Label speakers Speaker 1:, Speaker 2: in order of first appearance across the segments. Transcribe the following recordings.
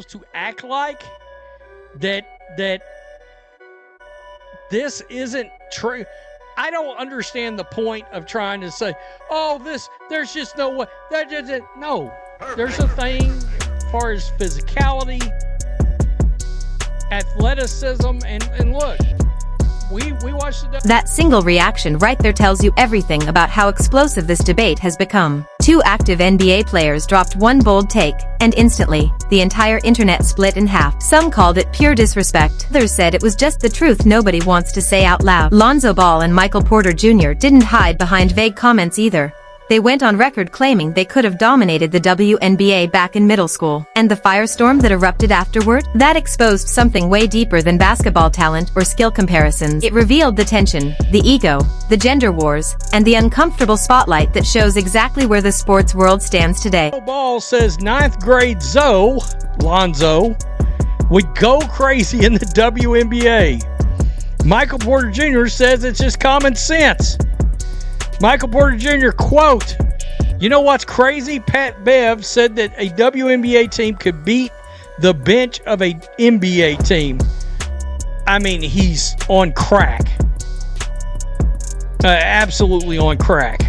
Speaker 1: to act like that this isn't true. I don't understand the point of trying to say, oh, there's just no way. No, there's a thing as far as physicality, athleticism, and look, we watched the...
Speaker 2: That single reaction right there tells you everything about how explosive this debate has become. Two active NBA players dropped one bold take, and instantly, the entire internet split in half. Some called it pure disrespect. Others said it was just the truth nobody wants to say out loud. Lonzo Ball and Michael Porter Jr. didn't hide behind vague comments either. They went on record claiming they could have dominated the WNBA back in middle school. And the firestorm that erupted afterward? That exposed something way deeper than basketball talent or skill comparisons. It revealed the tension, the ego, the gender wars, and the uncomfortable spotlight that shows exactly where the sports world stands today.
Speaker 1: Ball says 9th grade Lonzo, would go crazy in the WNBA. Michael Porter Jr. says it's just common sense. Michael Porter Jr., quote, you know what's crazy? Pat Bev said that a WNBA team could beat the bench of a NBA team. I mean, he's on crack. Absolutely on crack.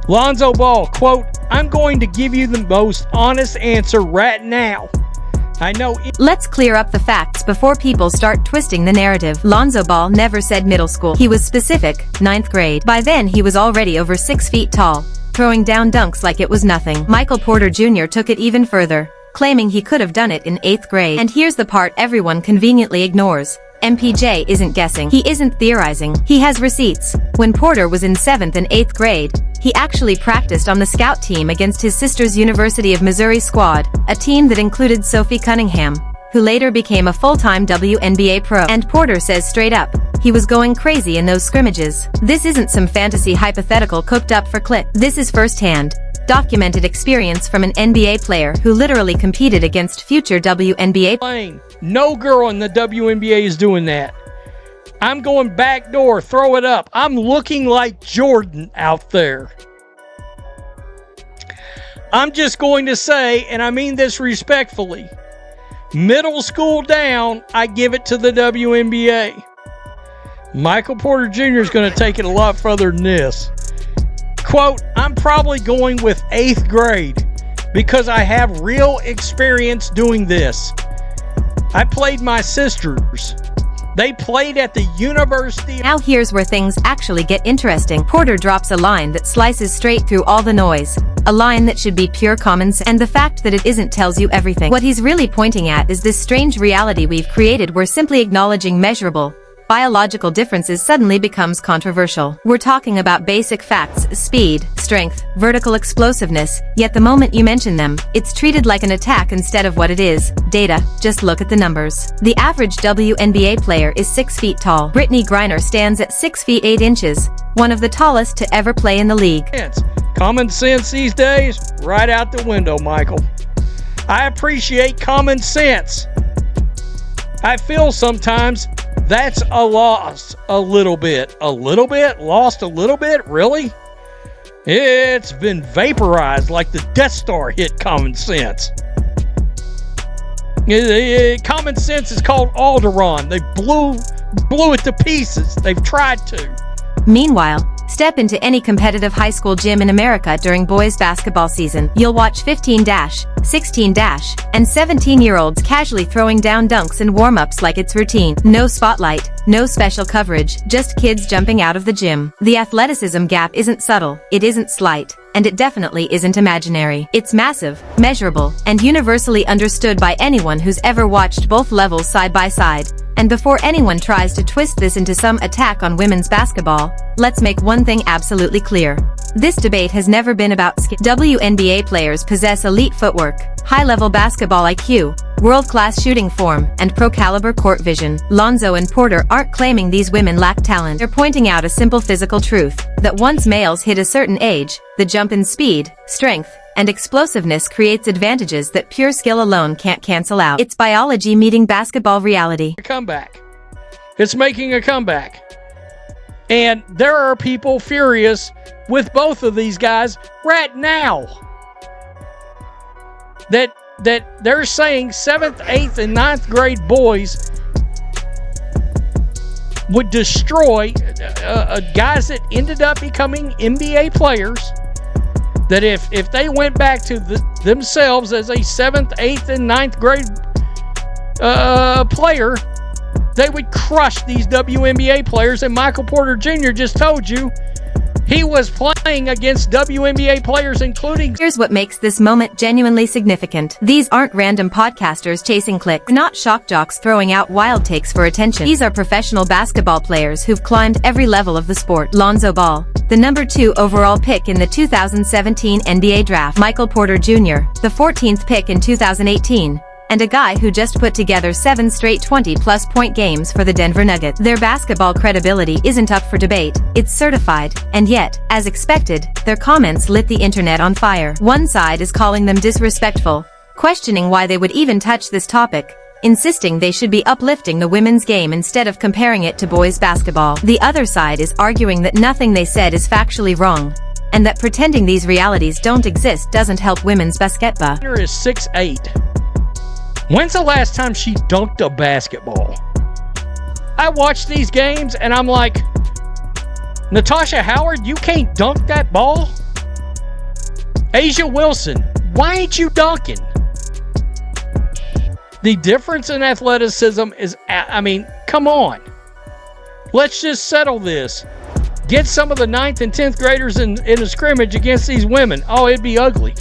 Speaker 1: Lonzo Ball, quote, I'm going to give you the most honest answer right now. I know.
Speaker 2: Let's clear up the facts before people start twisting the narrative. Lonzo Ball never said middle school. He was specific, 9th grade. By then he was already over 6 feet tall, throwing down dunks like it was nothing. Michael Porter Jr. took it even further, claiming he could have done it in 8th grade. And here's the part everyone conveniently ignores. MPJ isn't guessing. He isn't theorizing. He has receipts. When Porter was in 7th and 8th grade, he actually practiced on the scout team against his sister's University of Missouri squad, a team that included Sophie Cunningham, who later became a full-time WNBA pro. And Porter says straight up, he was going crazy in those scrimmages. This isn't some fantasy hypothetical cooked up for click. This is firsthand, documented experience from an NBA player who literally competed against future WNBA.
Speaker 1: No girl in the WNBA is doing that. I'm going back door, throw it up. I'm looking like Jordan out there. I'm just going to say, and I mean this respectfully, middle school down, I give it to the WNBA. Michael Porter Jr. is going to take it a lot further than this. Quote, I'm probably going with 8th grade because I have real experience doing this. I played my sisters. They played at the university.
Speaker 2: Now here's where things actually get interesting. Porter drops a line that slices straight through all the noise. A line that should be pure common sense. And the fact that it isn't tells you everything. What he's really pointing at is this strange reality we've created where simply acknowledging measurable, biological differences suddenly becomes controversial. We're talking about basic facts, speed, strength, vertical explosiveness, yet the moment you mention them, it's treated like an attack instead of what it is, data. Just look at the numbers. The average WNBA player is 6 feet tall. Brittany Griner stands at 6 feet 8 inches, one of the tallest to ever play in the league.
Speaker 1: Common sense these days, right out the window, Michael. I appreciate common sense. I feel sometimes that's a loss a little bit. Lost a little bit? Really? It's been vaporized like the Death Star hit common sense. Common sense is called Alderaan. They blew it to pieces. They've tried to.
Speaker 2: Meanwhile, step into any competitive high school gym in America during boys basketball season. You'll watch 15-, 16-, and 17-year-olds casually throwing down dunks and warm-ups like it's routine. No spotlight, no special coverage, just kids jumping out of the gym. The athleticism gap isn't subtle, it isn't slight, and it definitely isn't imaginary. It's massive, measurable, and universally understood by anyone who's ever watched both levels side by side. And before anyone tries to twist this into some attack on women's basketball, let's make one thing absolutely clear. This debate has never been about skill. WNBA players possess elite footwork, high-level basketball IQ, world-class shooting form, and pro-caliber court vision. Lonzo and Porter aren't claiming these women lack talent. They're pointing out a simple physical truth, that once males hit a certain age, the jump in speed, strength, and explosiveness creates advantages that pure skill alone can't cancel out. It's biology meeting basketball reality.
Speaker 1: A comeback. It's making a comeback. And there are people furious with both of these guys right now. That that they're saying 7th, 8th, and 9th grade boys would destroy guys that ended up becoming NBA players, that if they went back to themselves as a 7th, 8th, and 9th grade player, they would crush these WNBA players. And Michael Porter Jr. just told you he was playing against WNBA players, including...
Speaker 2: Here's what makes this moment genuinely significant. These aren't random podcasters chasing clicks, not shock jocks throwing out wild takes for attention. These are professional basketball players who've climbed every level of the sport. Lonzo Ball, the number 2 overall pick in the 2017 NBA draft. Michael Porter Jr., the 14th pick in 2018. And a guy who just put together 7 straight 20-plus point games for the Denver Nuggets. Their basketball credibility isn't up for debate, it's certified, and yet, as expected, their comments lit the internet on fire. One side is calling them disrespectful, questioning why they would even touch this topic, insisting they should be uplifting the women's game instead of comparing it to boys' basketball. The other side is arguing that nothing they said is factually wrong, and that pretending these realities don't exist doesn't help women's basketball.
Speaker 1: Is 6'8". When's the last time she dunked a basketball? I watch these games and I'm like, Natasha Howard, you can't dunk that ball? Asia Wilson, why ain't you dunking? The difference in athleticism is, I mean, come on. Let's just settle this. Get some of the 9th and 10th graders in a scrimmage against these women. Oh, it'd be ugly.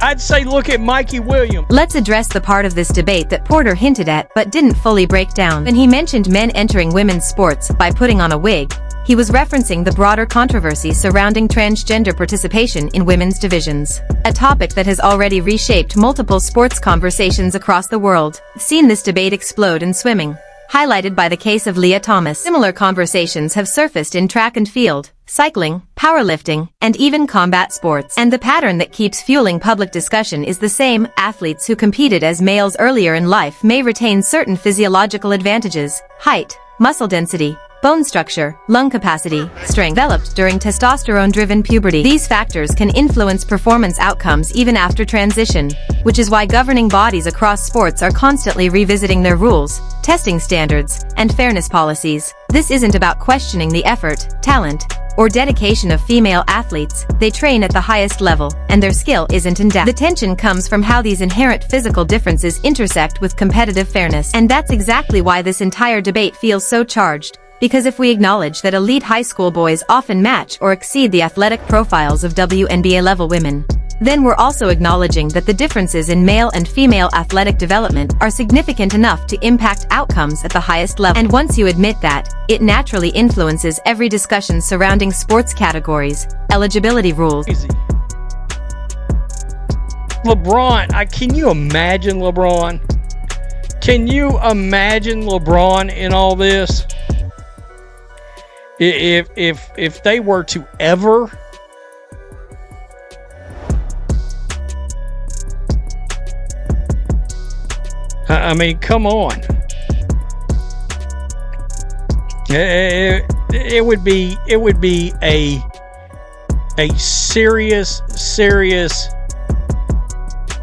Speaker 1: I'd say look at Mikey Williams.
Speaker 2: Let's address the part of this debate that Porter hinted at but didn't fully break down. When he mentioned men entering women's sports by putting on a wig, he was referencing the broader controversy surrounding transgender participation in women's divisions, a topic that has already reshaped multiple sports conversations across the world. Seen this debate explode in swimming, highlighted by the case of Leah Thomas. Similar conversations have surfaced in track and field, cycling, powerlifting, and even combat sports. And the pattern that keeps fueling public discussion is the same. Athletes who competed as males earlier in life may retain certain physiological advantages: height, muscle density, bone structure, lung capacity, strength developed during testosterone-driven puberty. These factors can influence performance outcomes even after transition, which is why governing bodies across sports are constantly revisiting their rules, testing standards, and fairness policies. This isn't about questioning the effort, talent, or dedication of female athletes. They train at the highest level, and their skill isn't in doubt. The tension comes from how these inherent physical differences intersect with competitive fairness. And that's exactly why this entire debate feels so charged. Because if we acknowledge that elite high school boys often match or exceed the athletic profiles of WNBA-level women, then we're also acknowledging that the differences in male and female athletic development are significant enough to impact outcomes at the highest level. And once you admit that, it naturally influences every discussion surrounding sports categories, eligibility rules.
Speaker 1: LeBron, can you imagine LeBron? Can you imagine LeBron in all this? If they were to ever I mean, come on. It would be a serious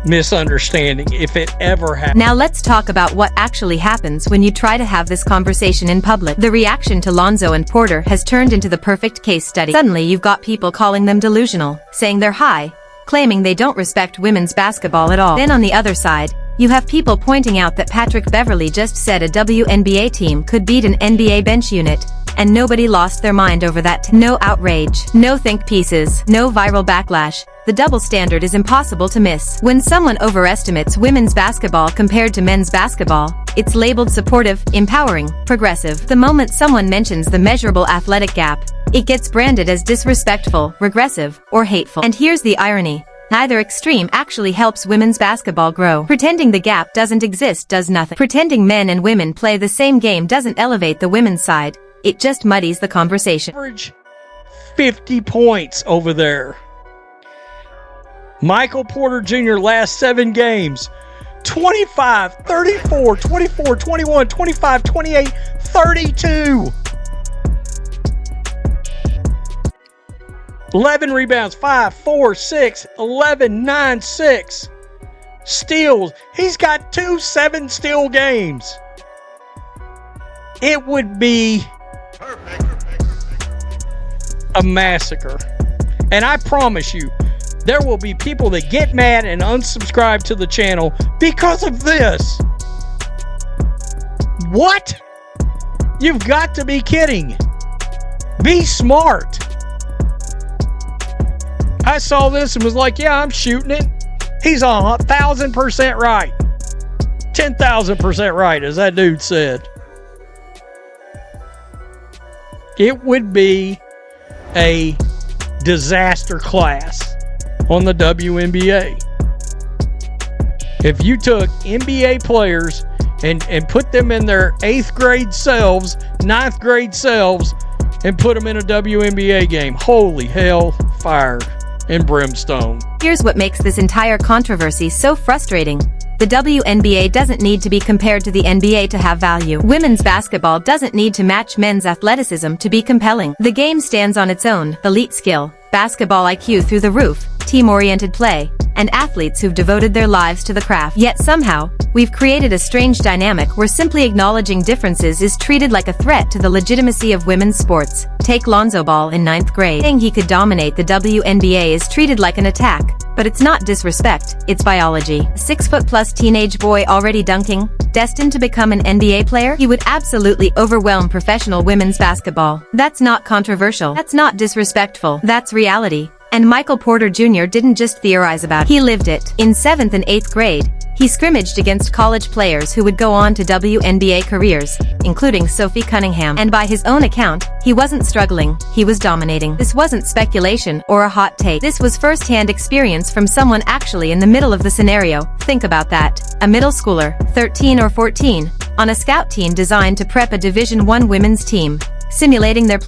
Speaker 1: misunderstanding if it ever happened.
Speaker 2: Now let's talk about what actually happens when you try to have this conversation in public. The reaction to Lonzo and Porter has turned into the perfect case study. Suddenly you've got people calling them delusional, saying they're high, claiming they don't respect women's basketball at all. Then on the other side, you have people pointing out that Patrick Beverley just said a WNBA team could beat an NBA bench unit, and nobody lost their mind over that. No outrage, no think pieces, no viral backlash. The double standard is impossible to miss. When someone overestimates women's basketball compared to men's basketball, it's labeled supportive, empowering, progressive. The moment someone mentions the measurable athletic gap, it gets branded as disrespectful, regressive, or hateful. And here's the irony. Neither extreme actually helps women's basketball grow. Pretending the gap doesn't exist does nothing. Pretending men and women play the same game doesn't elevate the women's side. It just muddies the conversation.
Speaker 1: Average 50 points over there. Michael Porter Jr. last 7 games. 25, 34, 24, 21, 25, 28, 32. 11 rebounds, 5, 4, 6, 11, 9, 6. Steals. He's got 2 7-steal games. It would be a massacre. And I promise you, there will be people that get mad and unsubscribe to the channel because of this. What? You've got to be kidding. Be smart. I saw this and was like, yeah, I'm shooting it. He's 1,000% right. 10,000% right, as that dude said. It would be a disaster class on the WNBA. If you took NBA players and put them in their 8th grade selves, 9th grade selves, and put them in a WNBA game, holy hell, fire and brimstone.
Speaker 2: Here's what makes this entire controversy so frustrating. The WNBA doesn't need to be compared to the NBA to have value. Women's basketball doesn't need to match men's athleticism to be compelling. The game stands on its own: elite skill, basketball IQ through the roof, team-oriented play, and athletes who've devoted their lives to the craft. Yet somehow, we've created a strange dynamic where simply acknowledging differences is treated like a threat to the legitimacy of women's sports. Take Lonzo Ball in 9th grade. Saying he could dominate the WNBA is treated like an attack, but it's not disrespect, it's biology. A 6-foot-plus teenage boy already dunking, destined to become an NBA player? He would absolutely overwhelm professional women's basketball. That's not controversial. That's not disrespectful. That's reality. And Michael Porter Jr. didn't just theorize about it, he lived it. In 7th and 8th grade, he scrimmaged against college players who would go on to WNBA careers, including Sophie Cunningham. And by his own account, he wasn't struggling, he was dominating. This wasn't speculation or a hot take. This was first-hand experience from someone actually in the middle of the scenario. Think about that. A middle schooler, 13 or 14, on a scout team designed to prep a Division I women's team, simulating their